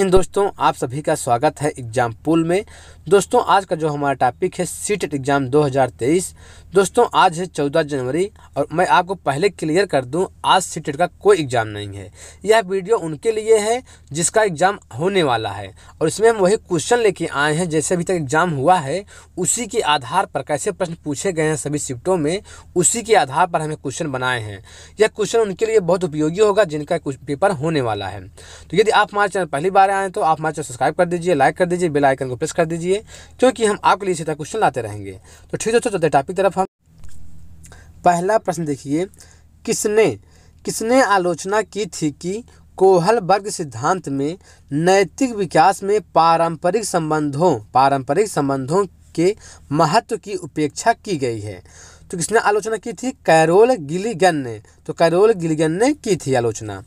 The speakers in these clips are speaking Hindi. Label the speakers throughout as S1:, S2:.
S1: इन दोस्तों आप सभी का स्वागत है एग्जाम पूल में। दोस्तों आज का जो हमारा टॉपिक है सीटेट एग्ज़ाम 2023। दोस्तों आज है 14 जनवरी और मैं आपको पहले क्लियर कर दूं, आज सीटेट का कोई एग्ज़ाम नहीं है। यह वीडियो उनके लिए है जिसका एग्ज़ाम होने वाला है और इसमें हम वही क्वेश्चन लेके आए हैं जैसे अभी तक एग्ज़ाम हुआ है उसी के आधार पर कैसे प्रश्न पूछे गए हैं सभी शिफ्टों में, उसी के आधार पर हमें क्वेश्चन बनाए हैं। यह क्वेश्चन उनके लिए बहुत उपयोगी होगा जिनका कुछ पेपर होने वाला है। तो यदि आप हमारे चैनल पहली बार आए तो आप हमारे चैनल सब्सक्राइब कर दीजिए, लाइक कर दीजिए, बेल आइकन को प्रेस कर दीजिए क्योंकि हम आपके लिए इसी तरह क्वेश्चन लाते रहेंगे। तो ठीक है, चलते टॉपिक तरफ। हम पहला प्रश्न देखिए, किसने आलोचना की थी कि कोहलबर्ग सिद्धांत में नैतिक विकास में पारंपरिक संबंधों के महत्व की उपेक्षा की गई है। तो किसने आलोचना की थी? कैरोल गिलिगन ने। तो कैरोल गिलिगन ने की थी आलोचना।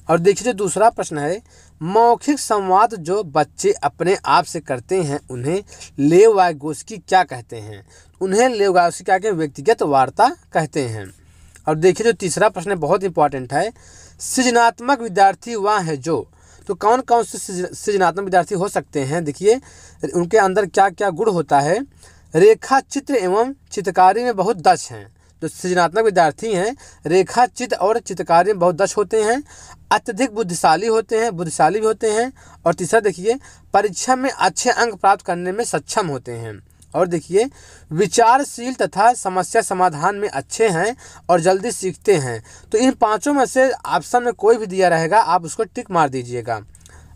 S1: और देखिए जो दूसरा प्रश्न है, मौखिक संवाद जो बच्चे अपने आप से करते हैं उन्हें लेव वाइगोस्की क्या कहते हैं? उन्हें लेव वाइगोस्की क्या कहते हैं? व्यक्तिगत वार्ता कहते हैं। और देखिए जो तीसरा प्रश्न है बहुत इंपॉर्टेंट है, सृजनात्मक विद्यार्थी वह है जो। तो कौन कौन से सृजनात्मक विद्यार्थी हो सकते हैं? देखिए उनके अंदर क्या क्या गुण होता है। रेखा चित्र एवं चित्रकारी में बहुत दक्ष हैं। जो सृजनात्मक विद्यार्थी हैं रेखा चित्र और चित्रकारी में बहुत दक्ष होते हैं, अत्यधिक बुद्धिशाली भी होते हैं। और तीसरा देखिए, परीक्षा में अच्छे अंक प्राप्त करने में सक्षम होते हैं। और देखिए, विचारशील तथा समस्या समाधान में अच्छे हैं और जल्दी सीखते हैं। तो इन पांचों में से ऑप्शन में कोई भी दिया रहेगा, आप उसको टिक मार दीजिएगा।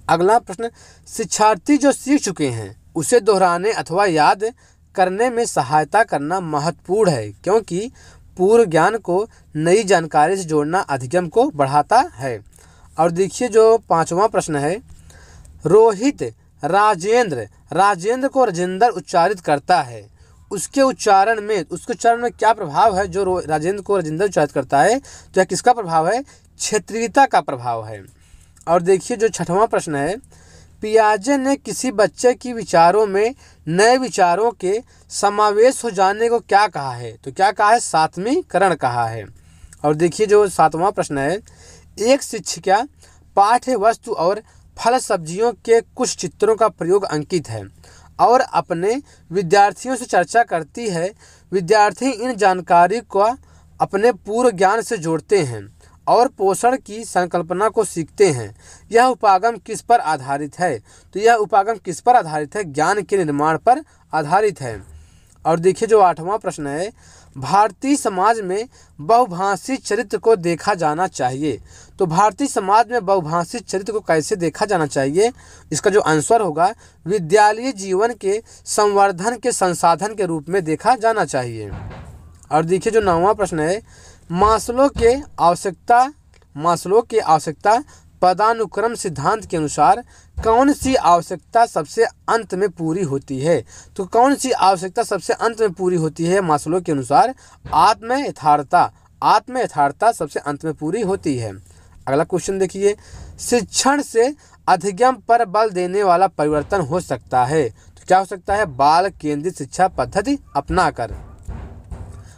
S1: अगला प्रश्न, शिक्षार्थी जो सीख चुके हैं उसे दोहराने अथवा याद करने में सहायता करना महत्वपूर्ण है क्योंकि पूर्व ज्ञान को नई जानकारी से जोड़ना अधिगम को बढ़ाता है। और देखिए जो पांचवा प्रश्न है, रोहित राजेंद्र को राजेंद्र उच्चारित करता है, उसके उच्चारण में क्या प्रभाव है? जो राजेंद्र को राजेंद्र उच्चारित करता है तो यह किसका प्रभाव है? क्षेत्रीयता का प्रभाव है। और देखिए जो छठवां प्रश्न है, पियाजे ने किसी बच्चे की विचारों में नए विचारों के समावेश हो जाने को क्या कहा है? तो क्या कहा है? सात्वीकरण कहा है। और देखिए जो सातवां प्रश्न है, एक शिक्षिका पाठ्य वस्तु और फल सब्जियों के कुछ चित्रों का प्रयोग अंकित है और अपने विद्यार्थियों से चर्चा करती है। विद्यार्थी इन जानकारी को अपने पूर्व ज्ञान से जोड़ते हैं और पोषण की संकल्पना को सीखते हैं। यह उपागम किस पर आधारित है? तो यह उपागम किस पर आधारित है? ज्ञान के निर्माण पर आधारित है। और देखिए जो आठवां प्रश्न है, भारतीय समाज में बहुभाषी चरित्र को देखा जाना चाहिए। तो भारतीय समाज में बहुभाषी चरित्र को कैसे देखा जाना चाहिए? इसका जो आंसर होगा, विद्यालयी जीवन के संवर्धन के संसाधन के रूप में देखा जाना चाहिए। और देखिए जो 9वां प्रश्न है, मास्लो के आवश्यकता पदानुक्रम सिद्धांत के अनुसार कौन सी आवश्यकता सबसे अंत में पूरी होती है? तो कौन सी आवश्यकता सबसे अंत में पूरी होती है मास्लो के अनुसार? आत्म यथार्थता सबसे अंत में पूरी होती है। अगला क्वेश्चन देखिए, शिक्षण से अधिगम पर बल देने वाला परिवर्तन हो सकता है। तो क्या हो सकता है? बाल केंद्रित शिक्षा पद्धति अपनाकर।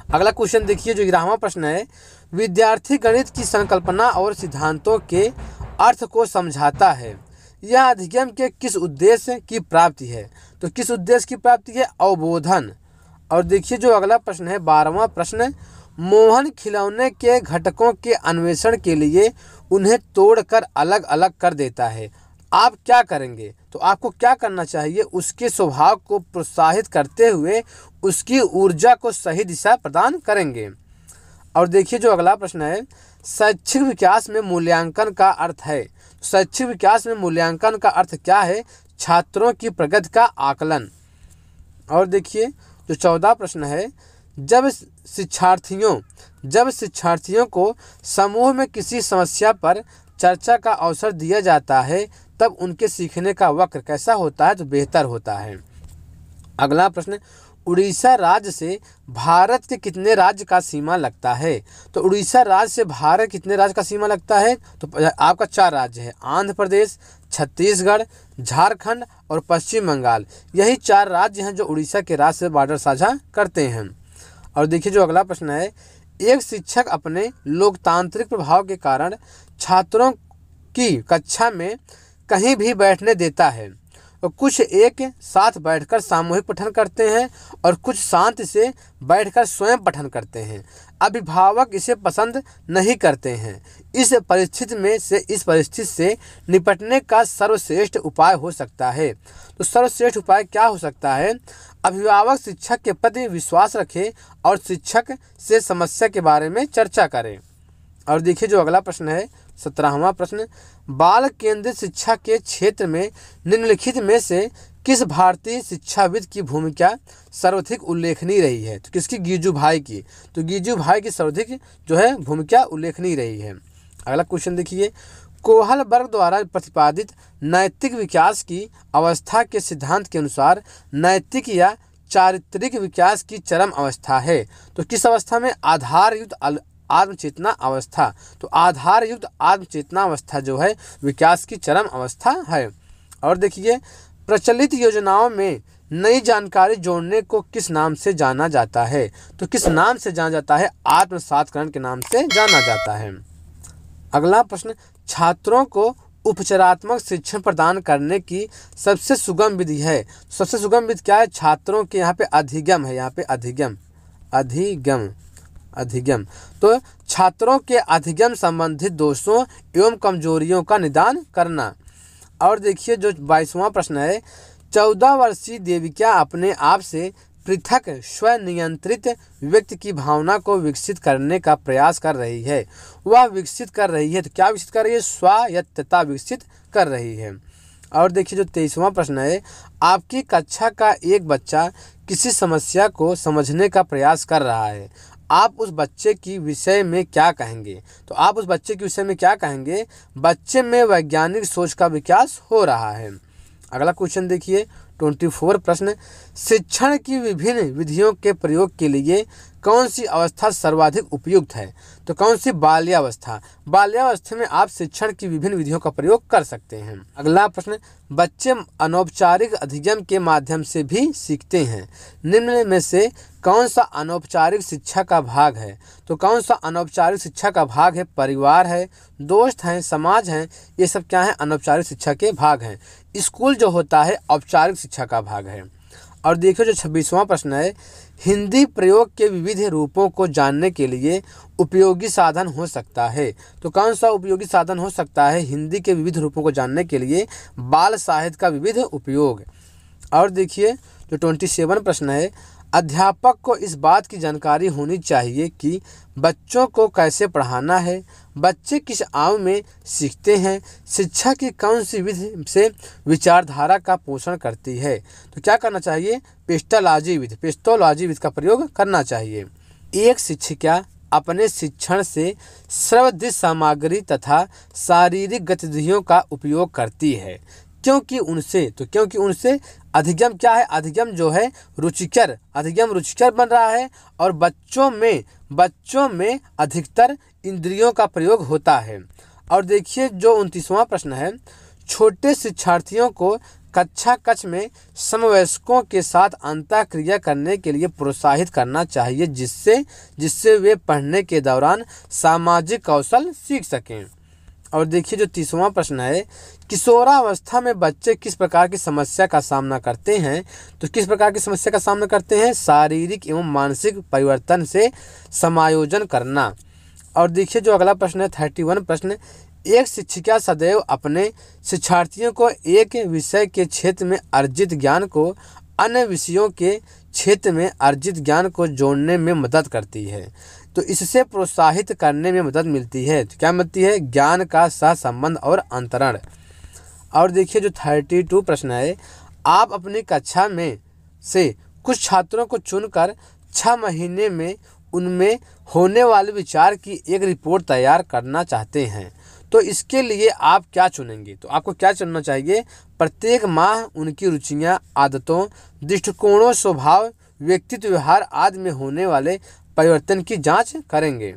S1: अगला क्वेश्चन देखिए जो 11वां प्रश्न है, विद्यार्थी गणित की संकल्पना और सिद्धांतों के अर्थ को समझाता है। यह अधिगम के किस उद्देश्य की प्राप्ति है? तो किस उद्देश्य की प्राप्ति है? अवबोधन। और देखिए जो अगला प्रश्न है 12वां प्रश्न, मोहन खिलौने के घटकों के अन्वेषण के लिए उन्हें तोड़कर अलग अलग कर देता है। आप क्या करेंगे? तो आपको क्या करना चाहिए? उसके स्वभाव को प्रोत्साहित करते हुए उसकी ऊर्जा को सही दिशा प्रदान करेंगे। और देखिए जो अगला प्रश्न है, शैक्षिक विकास में मूल्यांकन का अर्थ है। शैक्षिक विकास में मूल्यांकन का अर्थ क्या है? छात्रों की प्रगति का आकलन। और देखिए जो 14 प्रश्न है, जब शिक्षार्थियों को समूह में किसी समस्या पर चर्चा का अवसर दिया जाता है तब उनके सीखने का वक्र कैसा होता है? तो बेहतर होता है। अगला प्रश्न, उड़ीसा राज्य से भारत के कितने राज्य का सीमा लगता है? तो उड़ीसा राज्य से भारत कितने राज्य का सीमा लगता है? तो आपका 4 राज्य है, आंध्र प्रदेश, छत्तीसगढ़, झारखंड और पश्चिम बंगाल। यही 4 राज्य हैं जो उड़ीसा के राज्य से बॉर्डर साझा करते हैं। और देखिए जो अगला प्रश्न है, एक शिक्षक अपने लोकतांत्रिक प्रभाव के कारण छात्रों की कक्षा में कहीं भी बैठने देता है। तो कुछ एक साथ बैठकर सामूहिक पठन करते हैं और कुछ शांति से बैठकर स्वयं पठन करते हैं। अभिभावक इसे पसंद नहीं करते हैं। इस परिस्थिति से निपटने का सर्वश्रेष्ठ उपाय हो सकता है। तो सर्वश्रेष्ठ उपाय क्या हो सकता है? अभिभावक शिक्षक के प्रति विश्वास रखे और शिक्षक से समस्या के बारे में चर्चा करें। और देखिए जो अगला प्रश्न है 17वां प्रश्न, बाल केंद्रित शिक्षा के क्षेत्र में निम्नलिखित में से किस भारतीय शिक्षाविद की भूमिका सर्वाधिक उल्लेखनीय रही है? तो किसकी? गीजूभाई की। तो गीजूभाई की सर्वाधिक जो है भूमिका उल्लेखनीय रही है। अगला क्वेश्चन देखिए, कोहलबर्ग द्वारा प्रतिपादित नैतिक विकास की अवस्था के सिद्धांत के अनुसार नैतिक या चारित्रिक विकास की चरम अवस्था है। तो किस अवस्था में? आधारयुक्त आत्मचेतना अवस्था। तो आधारयुक्त आत्मचेतना अवस्था जो है विकास की चरम अवस्था है। और देखिए, प्रचलित योजनाओं में नई जानकारी जोड़ने को किस नाम से जाना जाता है? तो किस नाम से जाना जाता है? आत्मसातकरण के नाम से जाना जाता है। अगला प्रश्न, छात्रों को उपचारात्मक शिक्षण प्रदान करने की सबसे सुगम विधि है। सबसे सुगम विधि क्या है? छात्रों के यहाँ पे अधिगम है, यहाँ पे अधिगम। तो छात्रों के अधिगम संबंधित दोषों एवं कमजोरियों का निदान करना। और देखिए जो 22वां प्रश्न है, 14 वर्षीय देविका अपने आप से पृथक स्वनियंत्रित व्यक्ति की भावना को विकसित करने का प्रयास कर रही है। वह विकसित कर रही है, तो क्या विकसित कर रही है? स्वायत्तता विकसित कर रही है। और देखिए जो 23वां प्रश्न है, आपकी कक्षा का एक बच्चा किसी समस्या को समझने का प्रयास कर रहा है, आप उस बच्चे की विषय में क्या कहेंगे? तो आप उस बच्चे के विषय में क्या कहेंगे? बच्चे में वैज्ञानिक सोच का विकास हो रहा है। अगला क्वेश्चन देखिए 24 प्रश्न, शिक्षण की विभिन्न विधियों के प्रयोग के लिए कौन सी अवस्था सर्वाधिक उपयुक्त है? तो कौन सी? बाल्यावस्था। बाल्यावस्था में आप शिक्षण की विभिन्न विधियों का प्रयोग कर सकते हैं। अगला प्रश्न, बच्चे अनौपचारिक अधिगम के माध्यम से भी सीखते हैं। निम्न में से कौन सा अनौपचारिक शिक्षा का भाग है? तो कौन सा अनौपचारिक शिक्षा का भाग है? परिवार है, दोस्त हैं, समाज हैं, ये सब क्या है? अनौपचारिक शिक्षा के भाग हैं। स्कूल जो होता है औपचारिक शिक्षा का भाग है। और देखिए जो 26वां प्रश्न है, हिंदी प्रयोग के विविध रूपों को जानने के लिए उपयोगी साधन हो सकता है। तो कौन सा उपयोगी साधन हो सकता है हिंदी के विविध रूपों को जानने के लिए? बाल साहित्य का विविध उपयोग। और देखिए जो 27 प्रश्न है, अध्यापक को इस बात की जानकारी होनी चाहिए कि बच्चों को कैसे पढ़ाना है, बच्चे किस आयु में सीखते हैं, शिक्षा की कौन सी विधि से विचारधारा का पोषण करती है। तो क्या करना चाहिए? पेस्टोलॉजी विधि का प्रयोग करना चाहिए। एक शिक्षिका अपने शिक्षण से श्रवदृश्य सामग्री तथा शारीरिक गतिविधियों का उपयोग करती है, क्योंकि उनसे अधिगम क्या है? अधिगम जो है अधिगम रुचिकर बन रहा है और बच्चों में अधिकतर इंद्रियों का प्रयोग होता है। और देखिए जो 29वां प्रश्न है, छोटे शिक्षार्थियों को कक्ष में समवयस्कों के साथ अंतःक्रिया करने के लिए प्रोत्साहित करना चाहिए, जिससे वे पढ़ने के दौरान सामाजिक कौशल सीख सकें। और देखिए जो 30वां प्रश्न है, किशोरावस्था में बच्चे किस प्रकार की समस्या का सामना करते हैं? तो किस प्रकार की समस्या का सामना करते हैं? शारीरिक एवं मानसिक परिवर्तन से समायोजन करना। और देखिए जो अगला प्रश्न है 31 प्रश्न, एक शिक्षिका सदैव अपने शिक्षार्थियों को एक विषय के क्षेत्र में अर्जित ज्ञान को अन्य विषयों के क्षेत्र में अर्जित ज्ञान को जोड़ने में मदद करती है, तो इससे प्रोत्साहित करने में मदद मिलती है। तो क्या मिलती है? ज्ञान का सहसंबंध और अंतरण। और देखिए जो 32 प्रश्न है, आप अपनी कक्षा में से कुछ छात्रों को चुनकर 6 महीने में उनमें होने वाले विचार की एक रिपोर्ट तैयार करना चाहते हैं, तो इसके लिए आप क्या चुनेंगे? तो आपको क्या चुनना चाहिए? प्रत्येक माह उनकी रुचियां, आदतों, दृष्टिकोणों, स्वभाव, व्यक्तित्व, व्यवहार आदि में होने वाले परिवर्तन की जांच करेंगे।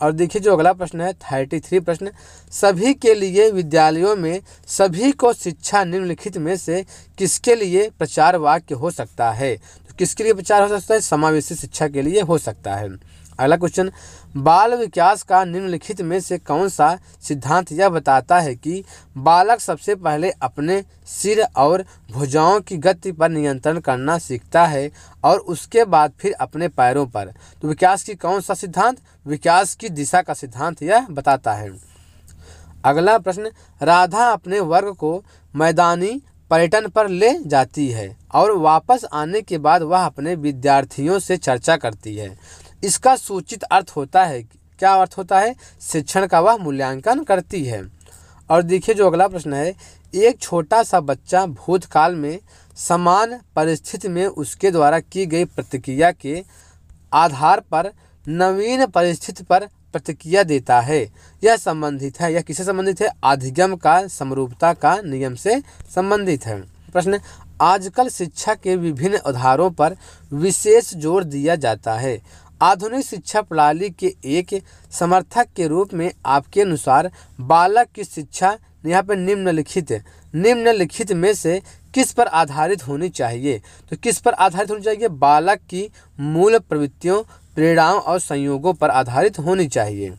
S1: और देखिए जो अगला प्रश्न है 33 प्रश्न, सभी के लिए विद्यालयों में सभी को शिक्षा निम्नलिखित में से किसके लिए प्रचार वाक्य हो सकता है? तो किसके लिए प्रचार हो सकता है? समावेशी शिक्षा के लिए हो सकता है। अगला क्वेश्चन, बाल विकास का निम्नलिखित में से कौन सा सिद्धांत यह बताता है कि बालक सबसे पहले अपने सिर और भुजाओं की गति पर नियंत्रण करना सीखता है और उसके बाद फिर अपने पैरों पर। तो विकास की कौन सा सिद्धांत? विकास की दिशा का सिद्धांत यह बताता है। अगला प्रश्न, राधा अपने वर्ग को मैदानी पर्यटन पर ले जाती है और वापस आने के बाद वह अपने विद्यार्थियों से चर्चा करती है। इसका सूचित अर्थ होता है, क्या अर्थ होता है? शिक्षण का वह मूल्यांकन करती है। और देखिए जो अगला प्रश्न है, एक छोटा सा बच्चा भूतकाल में समान परिस्थिति में उसके द्वारा की गई प्रतिक्रिया के आधार पर नवीन परिस्थिति पर प्रतिक्रिया देता है। यह संबंधित है, यह किससे संबंधित है? अधिगम का समरूपता का नियम से संबंधित है। प्रश्न, आजकल शिक्षा के विभिन्न आधारों पर विशेष जोर दिया जाता है। आधुनिक शिक्षा प्रणाली के एक समर्थक के रूप में आपके अनुसार बालक की शिक्षा यहाँ पे निम्नलिखित में से किस पर आधारित होनी चाहिए? तो किस पर आधारित होनी चाहिए? बालक की मूल प्रवृत्तियों, प्रेरणाओं और संयोगों पर आधारित होनी चाहिए।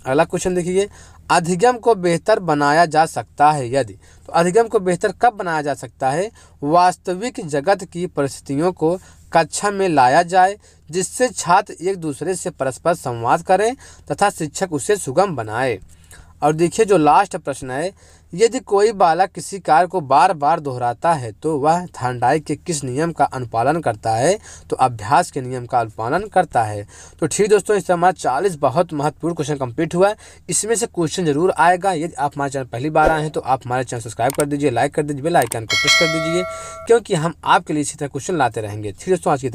S1: अगला क्वेश्चन देखिए, अधिगम को बेहतर बनाया जा सकता है यदि। तो अधिगम को बेहतर कब बनाया जा सकता है? वास्तविक जगत की परिस्थितियों को कक्षा में लाया जाए, जिससे छात्र एक दूसरे से परस्पर संवाद करें तथा शिक्षक उसे सुगम बनाए। और देखिए जो लास्ट प्रश्न है, यदि कोई बालक किसी कार्य को बार बार दोहराता है तो वह थॉर्नडाइक के किस नियम का अनुपालन करता है? तो अभ्यास के नियम का अनुपालन करता है। तो ठीक दोस्तों, इससे हमारा 40 बहुत महत्वपूर्ण क्वेश्चन कंप्लीट हुआ है। इसमें से क्वेश्चन जरूर आएगा। यदि आप हमारे चैनल पहली बार आए हैं तो आप हमारे चैनल सब्सक्राइब कर दीजिए, लाइक कर दीजिए, बेल आइकन को प्रेस कर दीजिए, क्योंकि हम आपके लिए इसी तरह क्वेश्चन लाते रहेंगे। ठीक दोस्तों, आज की